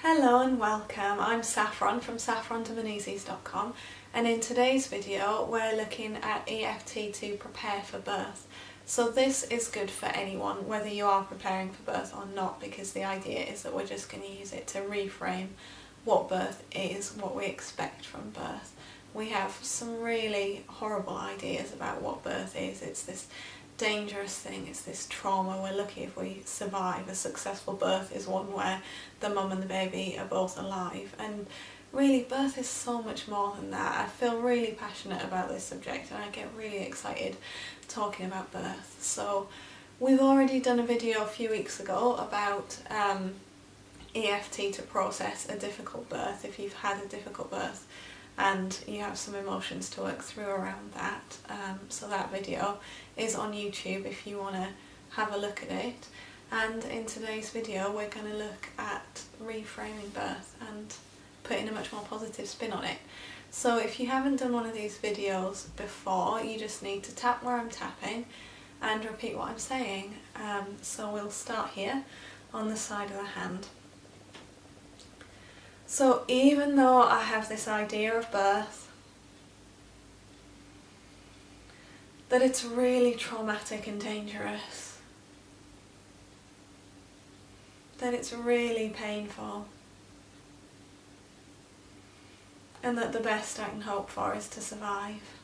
Hello and welcome, I'm Saffron from saffrondomanises.com, and in today's video we're looking at EFT to prepare for birth. So this is good for anyone, whether you are preparing for birth or not, because the idea is that we're just going to use it to reframe what birth is, what we expect from birth. We have some really horrible ideas about what birth is. It's this dangerous thing, it's this trauma. We're lucky if we survive. A successful birth is one where the mum and the baby are both alive, and really birth is so much more than that. I feel really passionate about this subject and I get really excited talking about birth. So we've already done a video a few weeks ago about EFT to process a difficult birth, if you've had a difficult birth and you have some emotions to work through around that. So that video is on YouTube if you want to have a look at it. And in today's video we're going to look at reframing birth and putting a much more positive spin on it. So if you haven't done one of these videos before, you just need to tap where I'm tapping and repeat what I'm saying. So we'll start here on the side of the hand. So even though I have this idea of birth, that it's really traumatic and dangerous, that it's really painful, and that the best I can hope for is to survive,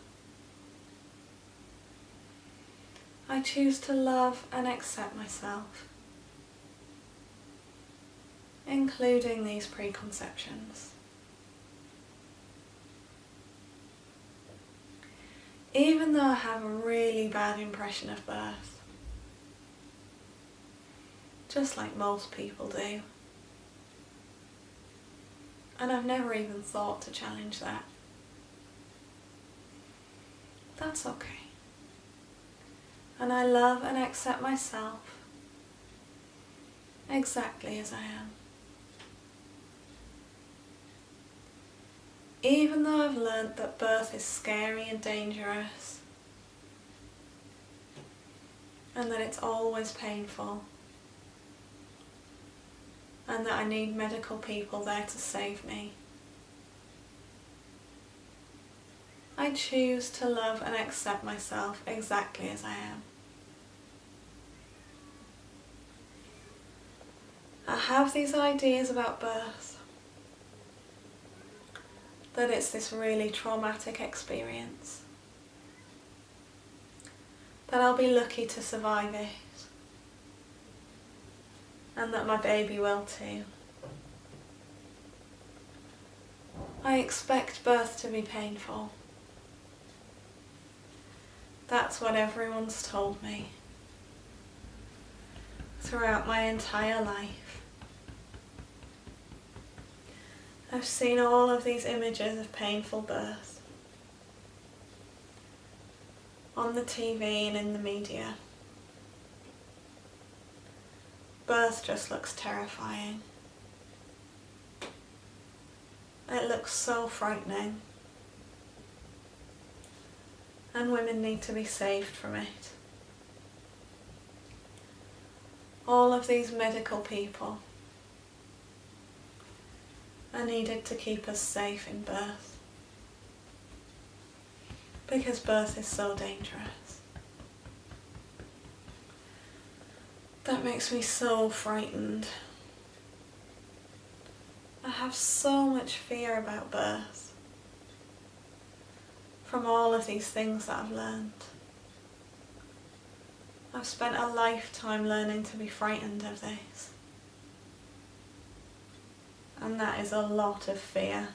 I choose to love and accept myself, including these preconceptions. Even though I have a really bad impression of birth, just like most people do, and I've never even thought to challenge that, that's okay. And I love and accept myself exactly as I am. Even though I've learnt that birth is scary and dangerous, and that it's always painful, and that I need medical people there to save me, I choose to love and accept myself exactly as I am. I have these ideas about birth, that it's this really traumatic experience, that I'll be lucky to survive it, and that my baby will too. I expect birth to be painful. That's what everyone's told me throughout my entire life. I've seen all of these images of painful birth on the TV and in the media. Birth just looks terrifying. It looks so frightening. And women need to be saved from it. All of these medical people are needed to keep us safe in birth, because birth is so dangerous. That makes me so frightened. I have so much fear about birth from all of these things that I've learned. I've spent a lifetime learning to be frightened of this. And that is a lot of fear.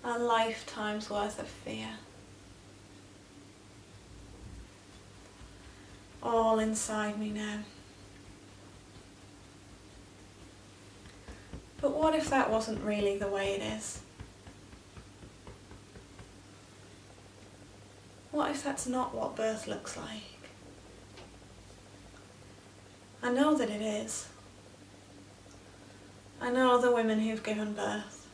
A lifetime's worth of fear. All inside me now. But what if that wasn't really the way it is? What if that's not what birth looks like? I know that it is. I know the women who've given birth,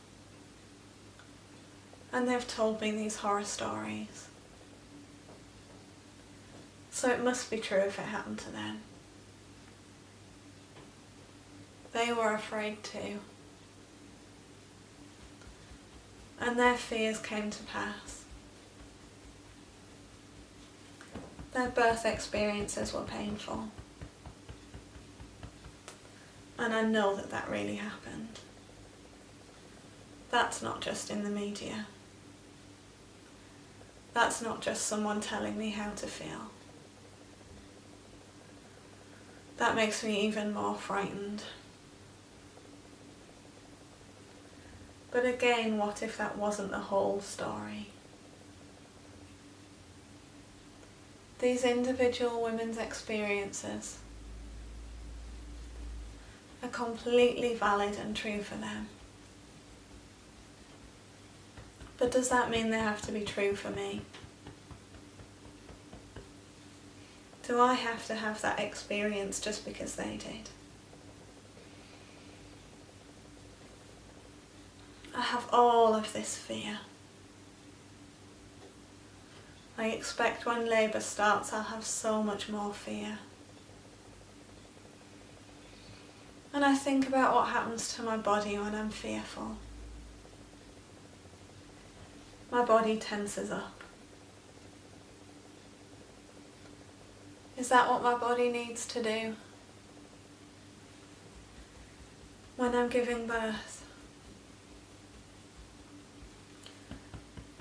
and they've told me these horror stories. So it must be true if it happened to them. They were afraid too. And their fears came to pass. Their birth experiences were painful. And I know that that really happened. That's not just in the media. That's not just someone telling me how to feel. That makes me even more frightened. But again, what if that wasn't the whole story? These individual women's experiences are completely valid and true for them. But does that mean they have to be true for me? Do I have to have that experience just because they did? I have all of this fear. I expect when labour starts I'll have so much more fear. And I think about what happens to my body when I'm fearful. My body tenses up. Is that what my body needs to do? When I'm giving birth?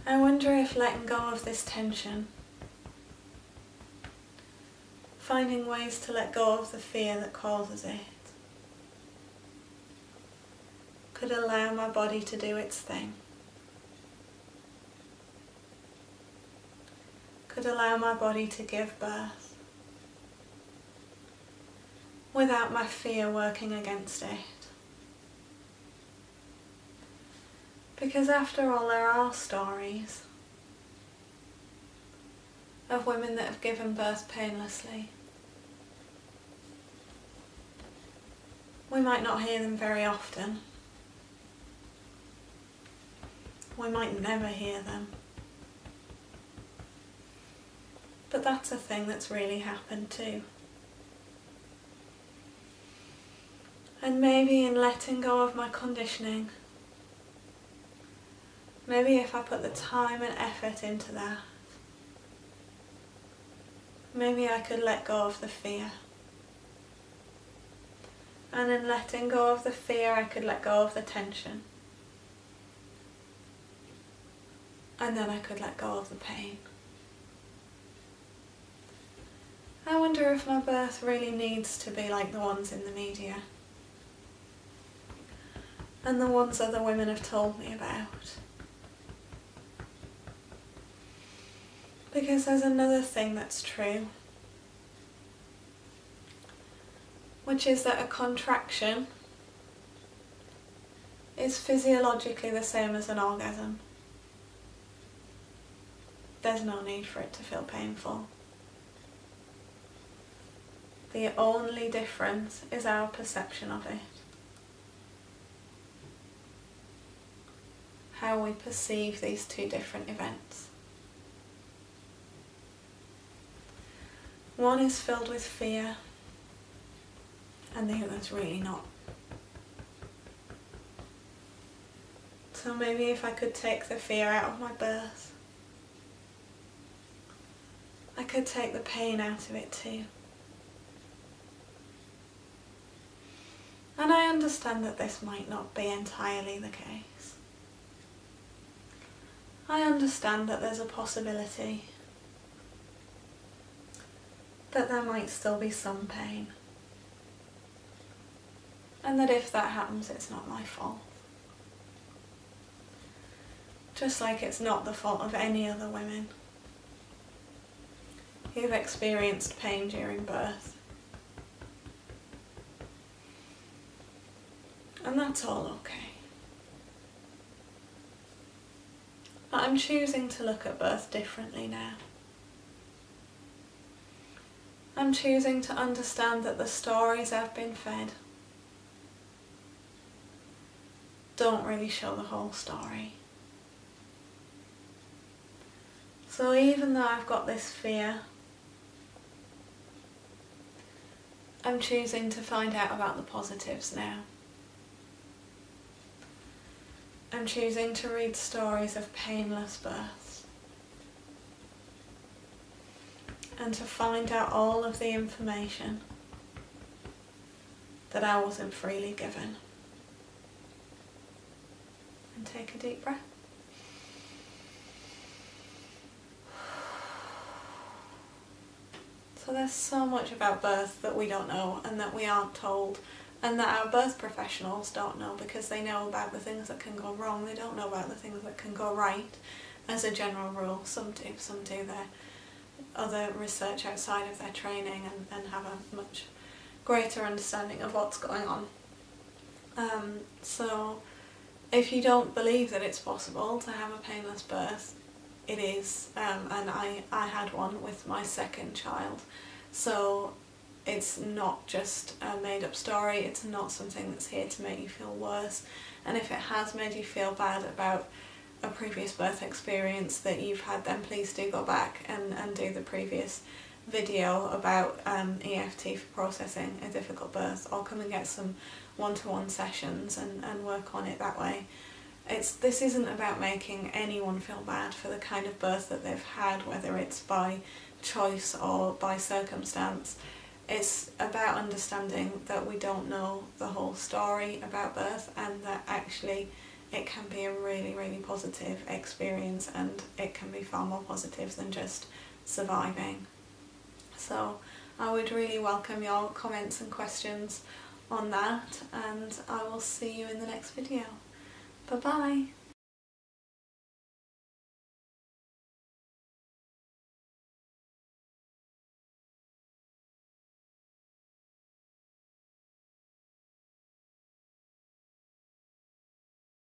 I wonder if letting go of this tension, finding ways to let go of the fear that causes it, could allow my body to do its thing. Could allow my body to give birth without my fear working against it. Because after all, there are stories of women that have given birth painlessly. We might not hear them very often. We might never hear them. But that's a thing that's really happened too. And maybe in letting go of my conditioning, maybe if I put the time and effort into that, maybe I could let go of the fear. And in letting go of the fear, I could let go of the tension. And then I could let go of the pain. I wonder if my birth really needs to be like the ones in the media. And the ones other women have told me about. Because there's another thing that's true, which is that a contraction is physiologically the same as an orgasm. There's no need for it to feel painful. The only difference is our perception of it. How we perceive these two different events. One is filled with fear, and the other's really not. So maybe if I could take the fear out of my birth, I could take the pain out of it too. And I understand that this might not be entirely the case. I understand that there's a possibility that there might still be some pain. And that if that happens, it's not my fault. Just like it's not the fault of any other women who've experienced pain during birth. And that's all okay. But I'm choosing to look at birth differently now. I'm choosing to understand that the stories I've been fed don't really show the whole story. So even though I've got this fear, I'm choosing to find out about the positives now. I'm choosing to read stories of painless births and to find out all of the information that I wasn't freely given. And take a deep breath. So there's so much about birth that we don't know and that we aren't told, and that our birth professionals don't know, because they know about the things that can go wrong. They don't know about the things that can go right as a general rule. Some do their other research outside of their training and have a much greater understanding of what's going on. So if you don't believe that it's possible to have a painless birth, it is, and I had one with my second child, so it's not just a made up story. It's not something that's here to make you feel worse, and if it has made you feel bad about a previous birth experience that you've had, then please do go back and do the previous video about EFT for processing a difficult birth, or come and get some one-to-one sessions and work on it that way. This isn't about making anyone feel bad for the kind of birth that they've had, whether it's by choice or by circumstance. It's about understanding that we don't know the whole story about birth, and that actually it can be a really, really positive experience, and it can be far more positive than just surviving. So I would really welcome your comments and questions on that, and I will see you in the next video. Bye bye.